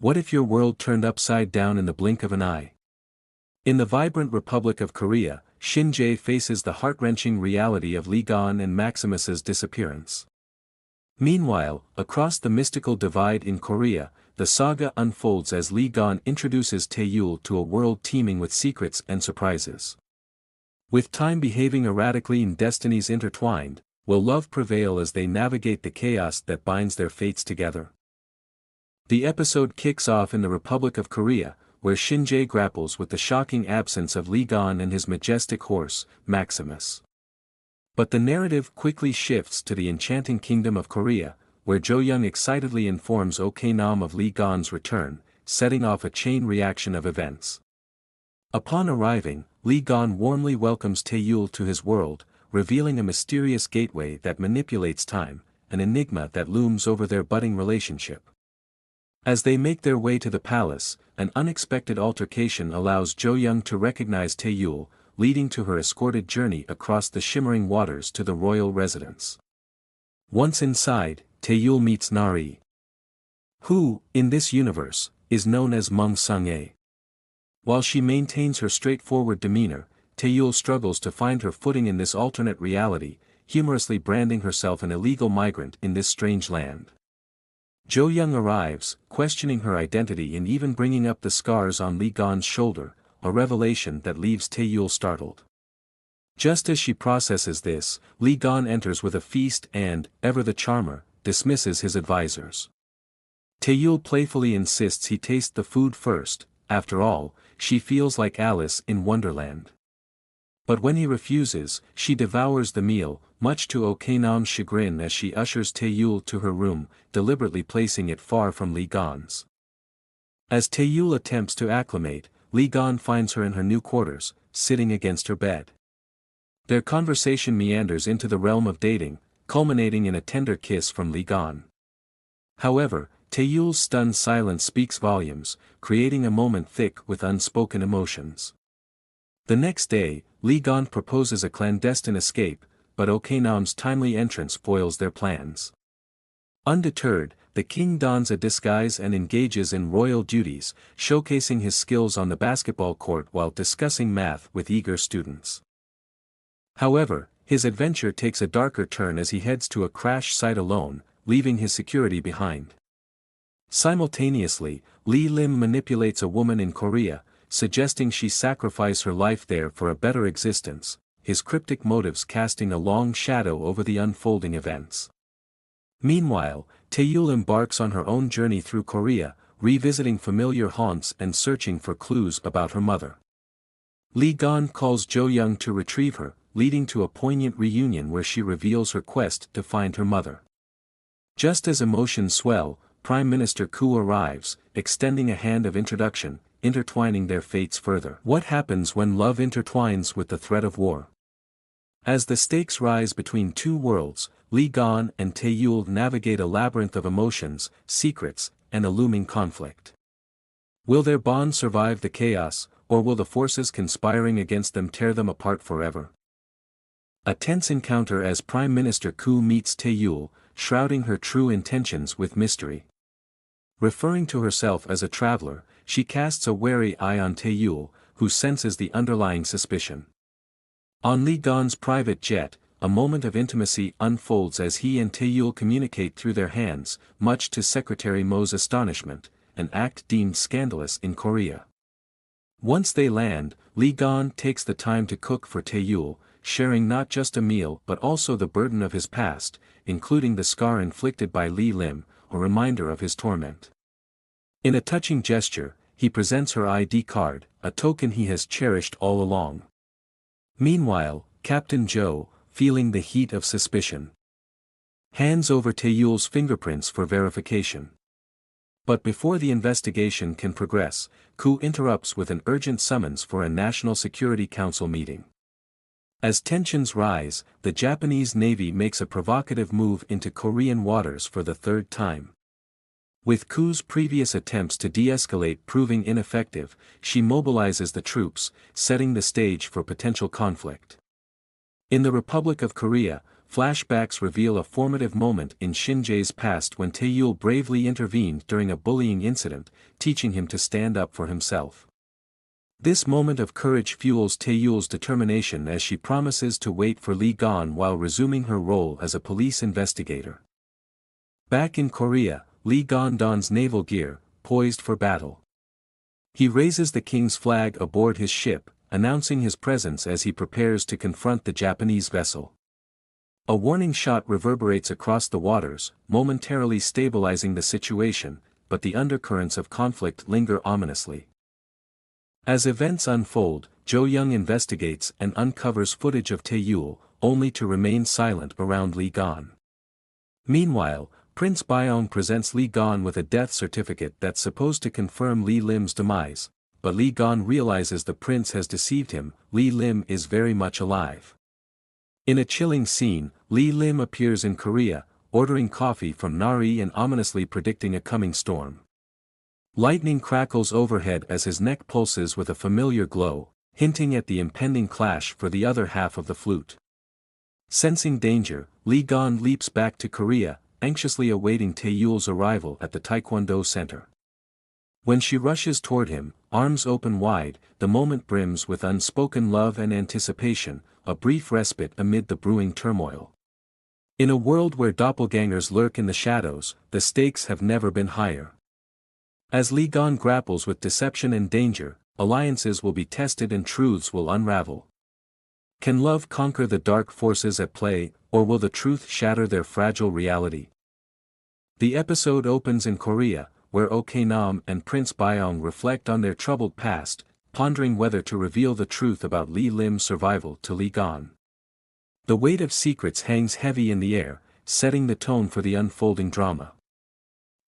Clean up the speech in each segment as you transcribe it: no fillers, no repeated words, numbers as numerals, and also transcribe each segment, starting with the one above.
What if your world turned upside down in the blink of an eye? In the vibrant Republic of Korea, Shin-jae faces the heart-wrenching reality of Lee Gon and Maximus's disappearance. Meanwhile, across the mystical divide in Korea, the saga unfolds as Lee Gon introduces Tae-yul to a world teeming with secrets and surprises. With time behaving erratically and destinies intertwined, will love prevail as they navigate the chaos that binds their fates together? The episode kicks off in the Republic of Korea, where Shin-jae grapples with the shocking absence of Lee Gon and his majestic horse, Maximus. But the narrative quickly shifts to the enchanting kingdom of Korea, where Jo-young excitedly informs Ok-nam of Lee Gon's return, setting off a chain reaction of events. Upon arriving, Lee Gon warmly welcomes Tae-yul to his world, revealing a mysterious gateway that manipulates time, an enigma that looms over their budding relationship. As they make their way to the palace, an unexpected altercation allows Jo-young to recognize Tae-yul, leading to her escorted journey across the shimmering waters to the royal residence. Once inside, Tae-yul meets Nari, who, in this universe, is known as Mung Sang-ae. While she maintains her straightforward demeanor, Tae-yul struggles to find her footing in this alternate reality, humorously branding herself an illegal migrant in this strange land. Jo-young arrives, questioning her identity and even bringing up the scars on Lee Gon's shoulder, a revelation that leaves Tae-yul startled. Just as she processes this, Lee Gon enters with a feast and, ever the charmer, dismisses his advisors. Tae-yul playfully insists he taste the food first. After all, she feels like Alice in Wonderland. But when he refuses, she devours the meal, much to Ok-nam's chagrin as she ushers Tae-yul to her room, deliberately placing it far from Lee Gon's. As Tae-yul attempts to acclimate, Lee Gon finds her in her new quarters, sitting against her bed. Their conversation meanders into the realm of dating, culminating in a tender kiss from Lee Gon. However, Tae-yul's stunned silence speaks volumes, creating a moment thick with unspoken emotions. The next day, Lee Gon proposes a clandestine escape, but Ok-nam's timely entrance foils their plans. Undeterred, the king dons a disguise and engages in royal duties, showcasing his skills on the basketball court while discussing math with eager students. However, his adventure takes a darker turn as he heads to a crash site alone, leaving his security behind. Simultaneously, Lee Lim manipulates a woman in Korea, suggesting she sacrifice her life there for a better existence, his cryptic motives casting a long shadow over the unfolding events. Meanwhile, Tae-yul embarks on her own journey through Korea, revisiting familiar haunts and searching for clues about her mother. Lee Gon calls Jo-young to retrieve her, leading to a poignant reunion where she reveals her quest to find her mother. Just as emotions swell, Prime Minister Koo arrives, extending a hand of introduction, intertwining their fates further. What happens when love intertwines with the threat of war? As the stakes rise between two worlds, Lee Gon and Tae-yul navigate a labyrinth of emotions, secrets, and a looming conflict. Will their bond survive the chaos, or will the forces conspiring against them tear them apart forever? A tense encounter as Prime Minister Koo meets Tae-yul, shrouding her true intentions with mystery. Referring to herself as a traveler, she casts a wary eye on Tae-yul, who senses the underlying suspicion. On Lee Gon's private jet, a moment of intimacy unfolds as he and Tae-yul communicate through their hands, much to Secretary Mo's astonishment, an act deemed scandalous in Korea. Once they land, Lee Gon takes the time to cook for Tae-yul, sharing not just a meal but also the burden of his past, including the scar inflicted by Lee Lim, a reminder of his torment. In a touching gesture, he presents her ID card, a token he has cherished all along. Meanwhile, Captain Jo, feeling the heat of suspicion, hands over Tae-yul's fingerprints for verification. But before the investigation can progress, Koo interrupts with an urgent summons for a National Security Council meeting. As tensions rise, the Japanese Navy makes a provocative move into Korean waters for the third time. With Koo's previous attempts to de-escalate proving ineffective, she mobilizes the troops, setting the stage for potential conflict. In the Republic of Korea, flashbacks reveal a formative moment in Shin-jae's past when Tae-yul bravely intervened during a bullying incident, teaching him to stand up for himself. This moment of courage fuels Tae-yul's determination as she promises to wait for Lee Gon while resuming her role as a police investigator. Back in Korea, Lee Gon dons naval gear, poised for battle. He raises the king's flag aboard his ship, announcing his presence as he prepares to confront the Japanese vessel. A warning shot reverberates across the waters, momentarily stabilizing the situation, but the undercurrents of conflict linger ominously. As events unfold, Jo Young investigates and uncovers footage of Tae-yul, only to remain silent around Lee Gon. Meanwhile, Prince Byong presents Lee Gon with a death certificate that's supposed to confirm Lee Lim's demise, but Lee Gon realizes the prince has deceived him. Lee Lim is very much alive. In a chilling scene, Lee Lim appears in Korea, ordering coffee from Nari and ominously predicting a coming storm. Lightning crackles overhead as his neck pulses with a familiar glow, hinting at the impending clash for the other half of the flute. Sensing danger, Lee Gon leaps back to Korea, anxiously awaiting Tae-yul's arrival at the Taekwondo center. When she rushes toward him, arms open wide, the moment brims with unspoken love and anticipation, a brief respite amid the brewing turmoil. In a world where doppelgangers lurk in the shadows, the stakes have never been higher. As Lee Gon grapples with deception and danger, alliances will be tested and truths will unravel. Can love conquer the dark forces at play, or will the truth shatter their fragile reality? The episode opens in Korea, where Ok-nam and Prince Byong reflect on their troubled past, pondering whether to reveal the truth about Lee Lim's survival to Lee Gon. The weight of secrets hangs heavy in the air, setting the tone for the unfolding drama.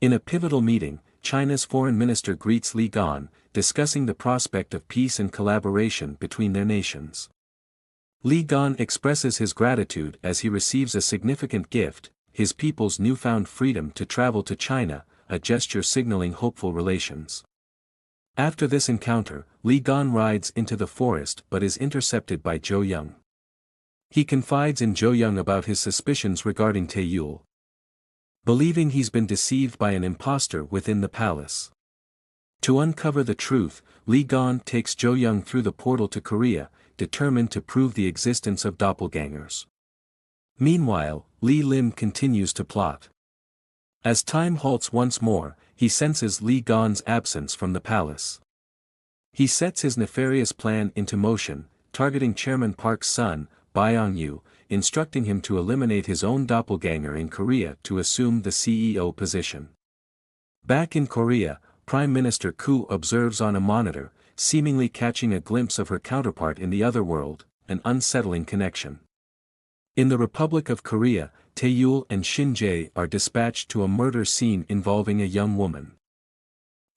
In a pivotal meeting, China's foreign minister greets Lee Gon, discussing the prospect of peace and collaboration between their nations. Lee Gon expresses his gratitude as he receives a significant gift, his people's newfound freedom to travel to China, a gesture signaling hopeful relations. After this encounter, Lee Gon rides into the forest but is intercepted by Jo Young. He confides in Jo Young about his suspicions regarding Tae-yul, believing he's been deceived by an impostor within the palace. To uncover the truth, Lee Gon takes Jo Young through the portal to Korea, determined to prove the existence of doppelgangers. Meanwhile, Lee Lim continues to plot. As time halts once more, he senses Lee Gon's absence from the palace. He sets his nefarious plan into motion, targeting Chairman Park's son, Byong-yu, instructing him to eliminate his own doppelganger in Korea to assume the CEO position. Back in Korea, Prime Minister Koo observes on a monitor, seemingly catching a glimpse of her counterpart in the other world, an unsettling connection. In the Republic of Korea, Tae-yul and Shin-jae are dispatched to a murder scene involving a young woman.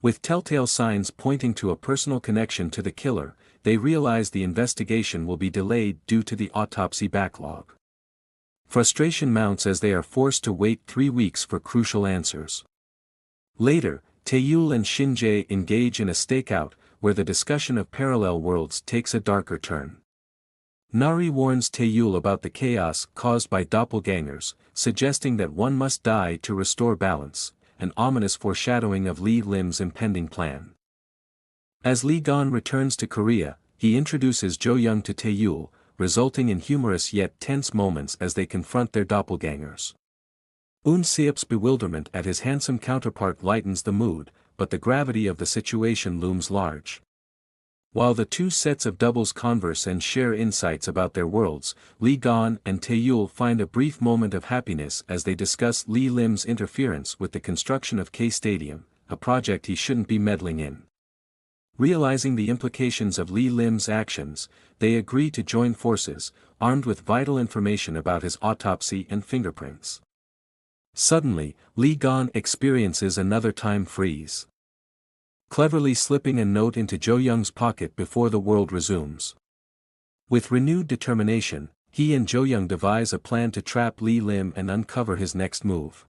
With telltale signs pointing to a personal connection to the killer, they realize the investigation will be delayed due to the autopsy backlog. Frustration mounts as they are forced to wait 3 weeks for crucial answers. Later, Tae-yul and Shin-jae engage in a stakeout, where the discussion of parallel worlds takes a darker turn. Nari warns Tae-yul about the chaos caused by doppelgangers, suggesting that one must die to restore balance, an ominous foreshadowing of Lee Lim's impending plan. As Lee Gon returns to Korea, he introduces Jo Young to Tae-yul, resulting in humorous yet tense moments as they confront their doppelgangers. Eun Seop's bewilderment at his handsome counterpart lightens the mood, but the gravity of the situation looms large. While the two sets of doubles converse and share insights about their worlds, Lee Gon and Tae-yul find a brief moment of happiness as they discuss Lee Lim's interference with the construction of K Stadium, a project he shouldn't be meddling in. Realizing the implications of Lee Lim's actions, they agree to join forces, armed with vital information about his autopsy and fingerprints. Suddenly, Lee Gon experiences another time freeze, cleverly slipping a note into Jo Young's pocket before the world resumes. With renewed determination, he and Jo Young devise a plan to trap Lee Lim and uncover his next move.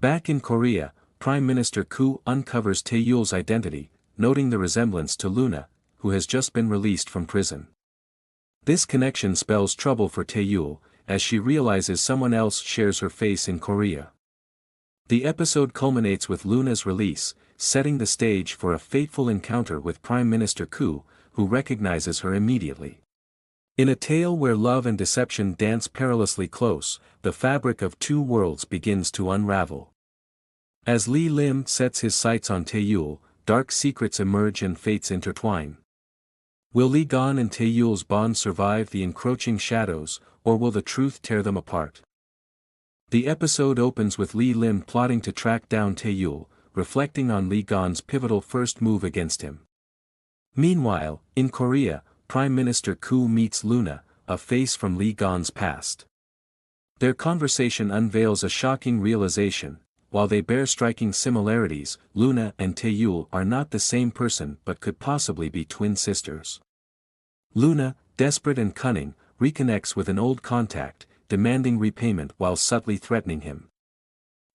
Back in Korea, Prime Minister Koo uncovers Tae-yul's identity, noting the resemblance to Luna, who has just been released from prison. This connection spells trouble for Tae-yul, as she realizes someone else shares her face in Korea. The episode culminates with Luna's release, setting the stage for a fateful encounter with Prime Minister Koo, who recognizes her immediately. In a tale where love and deception dance perilously close, the fabric of two worlds begins to unravel. As Lee Lim sets his sights on Taeyul, dark secrets emerge and fates intertwine. Will Lee Gon and Taeyul's bond survive the encroaching shadows, or will the truth tear them apart? The episode opens with Lee Lim plotting to track down Taeyul, reflecting on Lee Gon's pivotal first move against him. Meanwhile, in Korea, Prime Minister Koo meets Luna, a face from Lee Gon's past. Their conversation unveils a shocking realization: while they bear striking similarities, Luna and Taeyul are not the same person but could possibly be twin sisters. Luna, desperate and cunning, reconnects with an old contact, demanding repayment while subtly threatening him.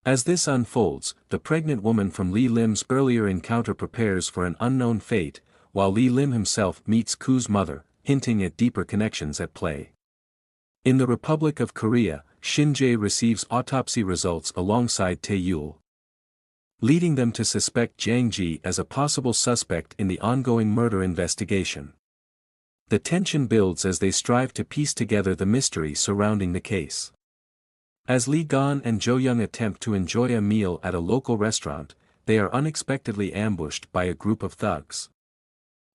As this unfolds, the pregnant woman from Lee Lim's earlier encounter prepares for an unknown fate, while Lee Lim himself meets Koo's mother, hinting at deeper connections at play. In the Republic of Korea, Shin-jae receives autopsy results alongside Taeyul, leading them to suspect Jang Ji as a possible suspect in the ongoing murder investigation. The tension builds as they strive to piece together the mystery surrounding the case. As Lee Gon and Jo Young attempt to enjoy a meal at a local restaurant, they are unexpectedly ambushed by a group of thugs.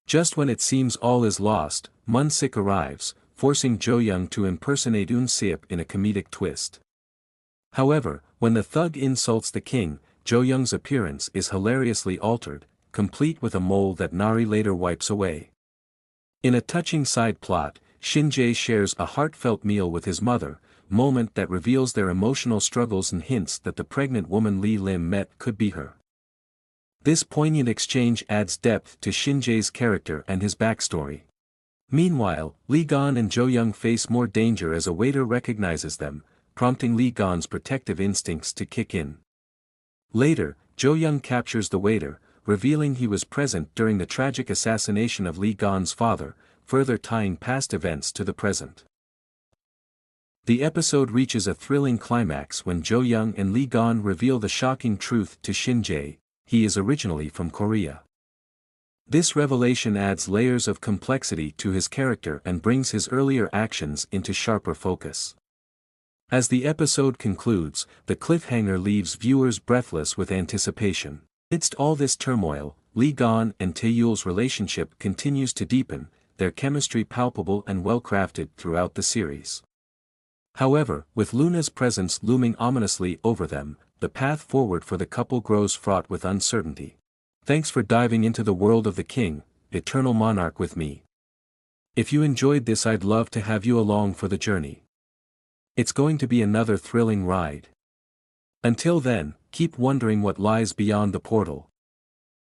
Just when it seems all is lost, Mun-sik arrives, forcing Jo Young to impersonate Eun-seop in a comedic twist. However, when the thug insults the king, Jo Young's appearance is hilariously altered, complete with a mole that Nari later wipes away. In a touching side plot, Shin-jae shares a heartfelt meal with his mother, moment that reveals their emotional struggles and hints that the pregnant woman Lee Lim met could be her. This poignant exchange adds depth to Shin-jae's character and his backstory. Meanwhile, Lee Gon and Jo Young face more danger as a waiter recognizes them, prompting Lee Gon's protective instincts to kick in. Later, Jo Young captures the waiter, revealing he was present during the tragic assassination of Lee Gon's father, further tying past events to the present. The episode reaches a thrilling climax when Jo Young and Lee Gon reveal the shocking truth to Shin-jae: he is originally from Korea. This revelation adds layers of complexity to his character and brings his earlier actions into sharper focus. As the episode concludes, the cliffhanger leaves viewers breathless with anticipation. Amidst all this turmoil, Lee Gon and Taeyul's relationship continues to deepen, their chemistry palpable and well-crafted throughout the series. However, with Luna's presence looming ominously over them, the path forward for the couple grows fraught with uncertainty. Thanks for diving into the world of the King, Eternal Monarch with me. If you enjoyed this, I'd love to have you along for the journey. It's going to be another thrilling ride. Until then, keep wondering what lies beyond the portal.